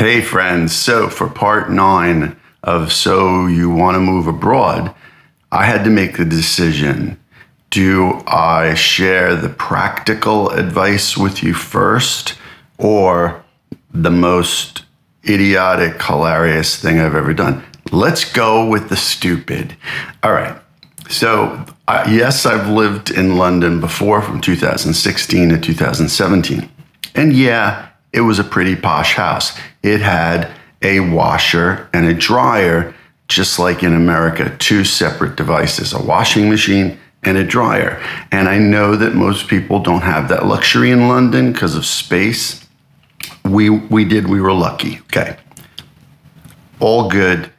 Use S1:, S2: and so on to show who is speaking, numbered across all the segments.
S1: Hey, friends. So, for part 9 of So You Want to Move Abroad, I had to make the decision. Do I share the practical advice with you first, or the most idiotic, hilarious thing I've ever done? Let's go with the stupid. All right. So, yes, I've lived in London before from 2016 to 2017. And yeah, it was a pretty posh house. It had a washer and a dryer, just like in America, 2 separate devices, a washing machine and a dryer. And I know that most people don't have that luxury in London because of space. We were lucky. Okay. All good.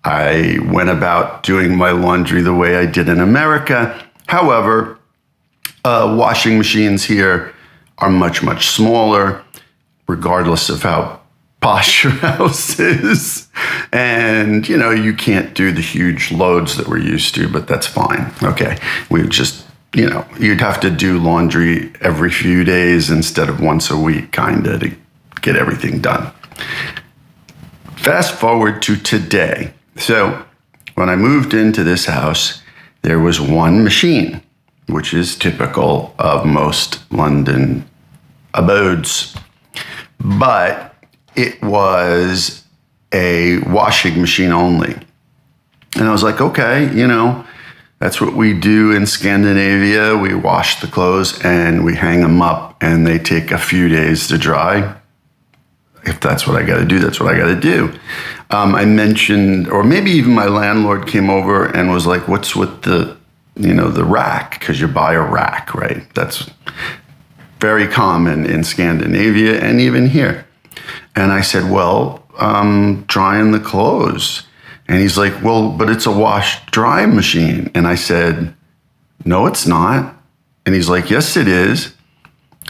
S1: I went about doing my laundry the way I did in America. However, washing machines here are much, much smaller, regardless of how posh your house is. And, you can't do the huge loads that we're used to, but that's fine. Okay. We just, you'd have to do laundry every few days instead of once a week, kind of, to get everything done. Fast forward to today. So when I moved into this house, there was one machine, which is typical of most London abodes. But it was a washing machine only. And I was like, okay, that's what we do in Scandinavia. We wash the clothes and we hang them up and they take a few days to dry. If that's what I got to do, that's what I got to do. I mentioned, or maybe even my landlord came over and was like, what's with the rack? Because you buy a rack, right? That's very common in Scandinavia and even here. And I said, well, drying the clothes. And he's like, well, but it's a wash-dry machine. And I said, no, it's not. And he's like, yes, it is.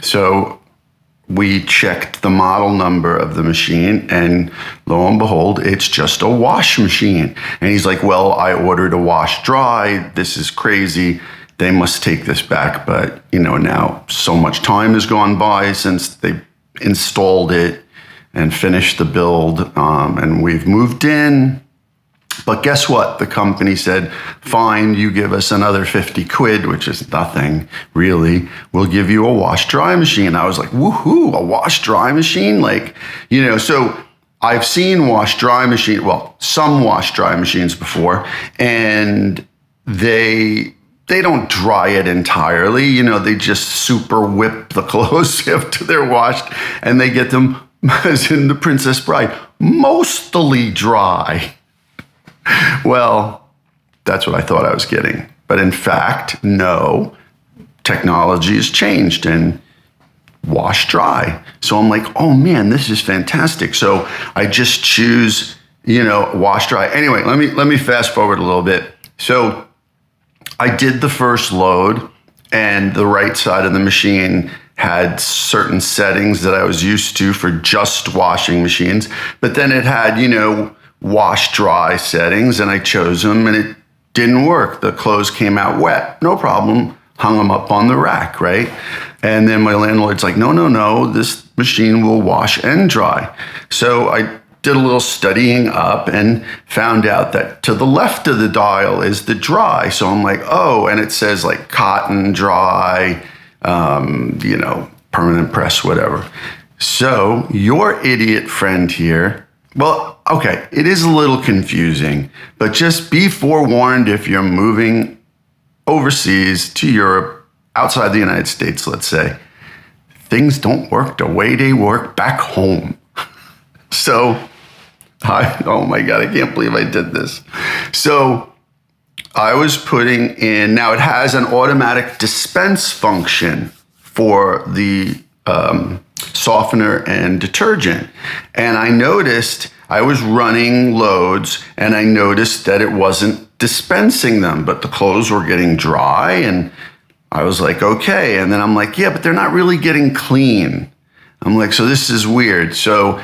S1: So we checked the model number of the machine, and lo and behold, it's just a wash machine. And he's like, well, I ordered a wash-dry. This is crazy. They must take this back. But, now so much time has gone by since they installed it and finished the build, and we've moved in. But guess what? The company said, fine, you give us another 50 quid, which is nothing, really. We'll give you a wash-dry machine. I was like, woohoo, a wash-dry machine? So I've seen some wash-dry machines before, and they don't dry it entirely. They just super whip the clothes after they're washed, and they get them, as in The Princess Bride, mostly dry. Well, that's what I thought I was getting. But in fact, no, technology has changed and wash dry. So I'm like, oh man, this is fantastic. So I just choose, wash dry. Anyway, let me fast forward a little bit. So I did the first load, and the right side of the machine had certain settings that I was used to for just washing machines. But then it had, wash dry settings, and I chose them, and it didn't work. The clothes came out wet. No problem. Hung them up on the rack, right? And then my landlord's like, no, this machine will wash and dry. So I did a little studying up and found out that to the left of the dial is the dry. So I'm like, oh, and it says like cotton dry, permanent press, whatever. So your idiot friend here, well, okay, it is a little confusing, but just be forewarned if you're moving overseas to Europe, outside the United States, let's say, things don't work the way they work back home. So, oh my God, I can't believe I did this. So I was putting in, now it has an automatic dispense function for the softener and detergent. And I noticed I was running loads, and I noticed that it wasn't dispensing them, but the clothes were getting dry, and I was like, okay. And then I'm like, yeah, but they're not really getting clean. I'm like, so this is weird. So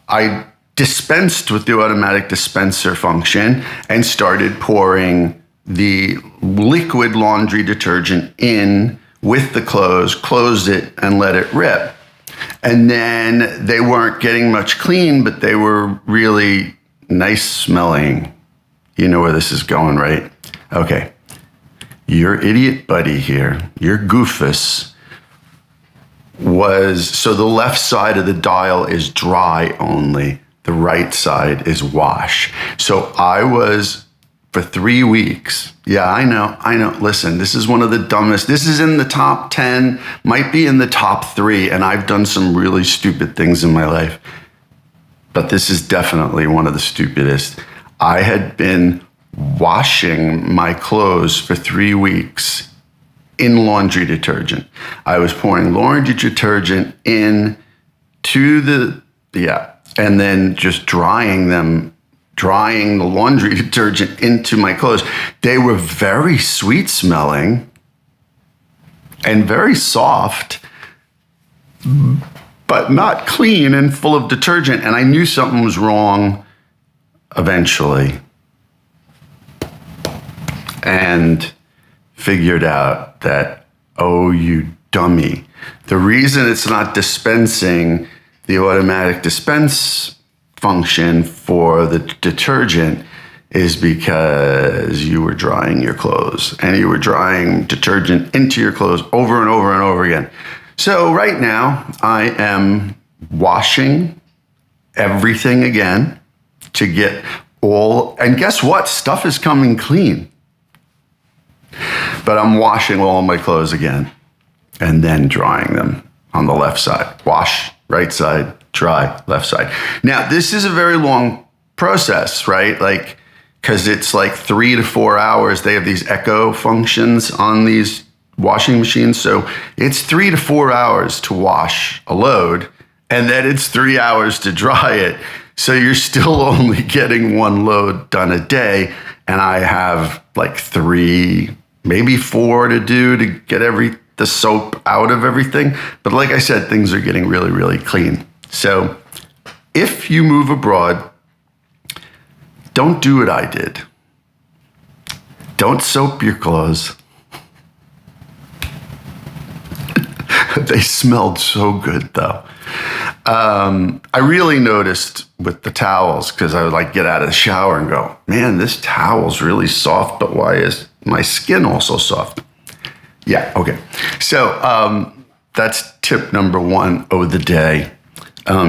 S1: I dispensed with the automatic dispenser function and started pouring the liquid laundry detergent in with the clothes, closed it, and let it rip. And then they weren't getting much clean, but they were really nice smelling. You know where this is going, right? Okay. Your idiot buddy here, your goofus, so the left side of the dial is dry only. The right side is wash. So I was for 3 weeks. Yeah, I know. Listen, this is one of the dumbest. This is in the top 10, might be in the top 3, and I've done some really stupid things in my life. But this is definitely one of the stupidest. I had been washing my clothes for 3 weeks in laundry detergent. I was pouring laundry detergent into and then just drying the laundry detergent into my clothes. They were very sweet smelling and very soft, but not clean and full of detergent. And I knew something was wrong eventually, and figured out that, oh, you dummy. The reason it's not dispensing the automatic dispense function for the detergent is because you were drying your clothes, and you were drying detergent into your clothes over and over and over again. So right now I am washing everything again to get and guess what? Stuff is coming clean. But I'm washing all my clothes again and then drying them on the left side. Wash, right side, dry, left side. Now, this is a very long process, right? Like, because it's like 3 to 4 hours. They have these echo functions on these washing machines. So it's 3 to 4 hours to wash a load, and then it's 3 hours to dry it. So you're still only getting one load done a day. And I have like 3, maybe 4 to do to get the soap out of everything. But like I said, things are getting really, really clean. So if you move abroad, don't do what I did. Don't soap your clothes. They smelled so good though. I really noticed with the towels, because I would like get out of the shower and go, man, this towel's really soft, but why is my skin also soft? Yeah, okay. So that's tip number 1 of the day.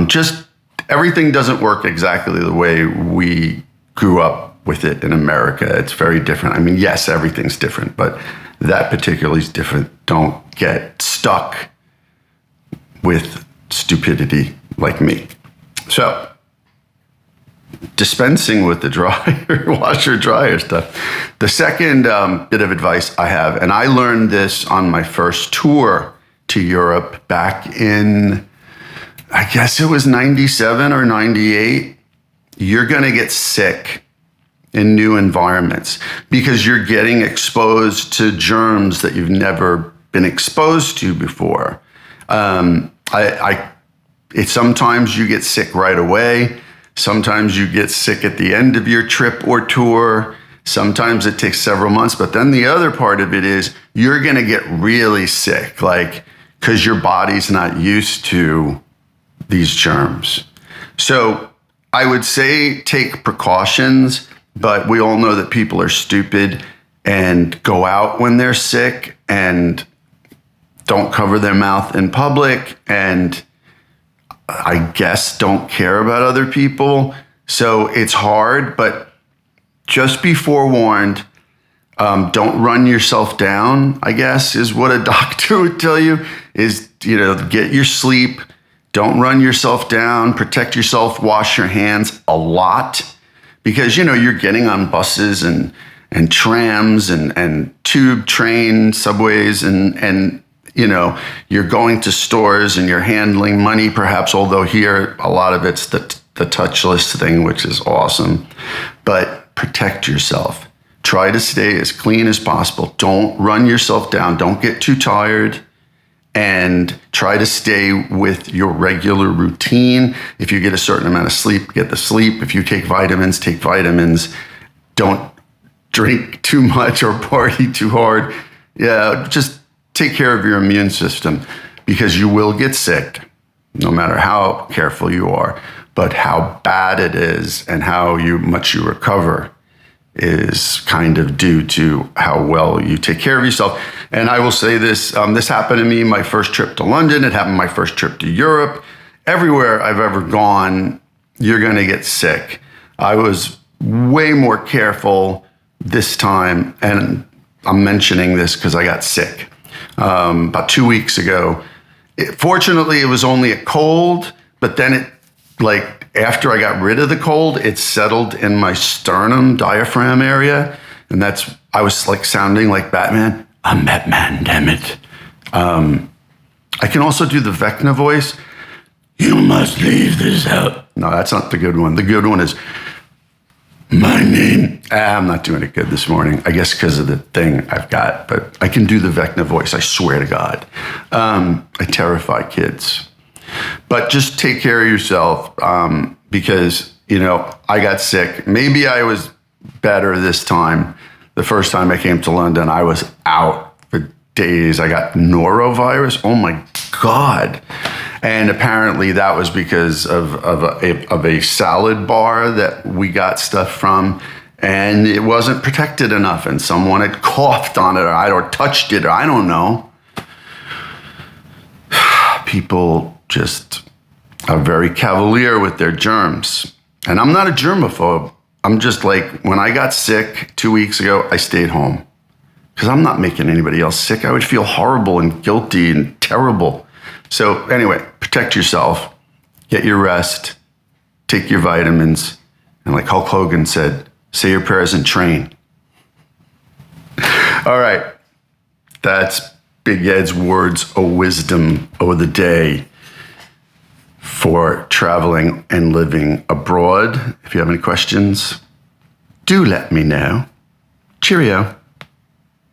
S1: Just everything doesn't work exactly the way we grew up with it in America. It's very different. I mean, yes, everything's different, but that particularly is different. Don't get stuck with stupidity like me. So, dispensing with the dryer, washer dryer stuff. The second bit of advice I have, and I learned this on my first tour to Europe back in, I guess it was 97 or 98. You're going to get sick in new environments because you're getting exposed to germs that you've never been exposed to before. Sometimes you get sick right away. Sometimes you get sick at the end of your trip or tour. Sometimes it takes several months. But then the other part of it is you're going to get really sick, like because your body's not used to these germs. So I would say take precautions, but we all know that people are stupid and go out when they're sick and don't cover their mouth in public, and I guess don't care about other people. So it's hard, but just be forewarned. Don't run yourself down, I guess, is what a doctor would tell you, is, get your sleep. Don't run yourself down. Protect yourself. Wash your hands a lot, because, you're getting on buses and trams and tube train subways and you're going to stores and you're handling money, perhaps, although here a lot of it's the touchless thing, which is awesome. But protect yourself. Try to stay as clean as possible. Don't run yourself down. Don't get too tired. And try to stay with your regular routine. If you get a certain amount of sleep, get the sleep. If you take vitamins, take vitamins. Don't drink too much or party too hard. Yeah, just take care of your immune system, because you will get sick. no matter how careful you are. But how bad it is and how much you recover is kind of due to how well you take care of yourself. And I will say this, this happened to me my first trip to London. It happened my first trip to Europe. Everywhere I've ever gone, you're going to get sick. I was way more careful this time. And I'm mentioning this because I got sick about 2 weeks ago. Fortunately, it was only a cold, but then after I got rid of the cold, it settled in my sternum diaphragm area. And I was like sounding like Batman. I'm Batman, damn it. I can also do the Vecna voice. You must leave this house. No, that's not the good one. The good one is, my name. I'm not doing it good this morning. I guess because of the thing I've got, but I can do the Vecna voice. I swear to God. I terrify kids. But just take care of yourself because, I got sick. Maybe I was better this time. The first time I came to London, I was out for days. I got norovirus. Oh, my God. And apparently that was because of a salad bar that we got stuff from. And it wasn't protected enough. And someone had coughed on it or touched it, or I don't know. People just are very cavalier with their germs. And I'm not a germaphobe. I'm just like, when I got sick 2 weeks ago, I stayed home because I'm not making anybody else sick. I would feel horrible and guilty and terrible. So anyway, protect yourself, get your rest, take your vitamins. And like Hulk Hogan said, say your prayers and train. All right. That's Big Ed's words of wisdom of the day for traveling and living abroad. If you have any questions, do let me know. Cheerio.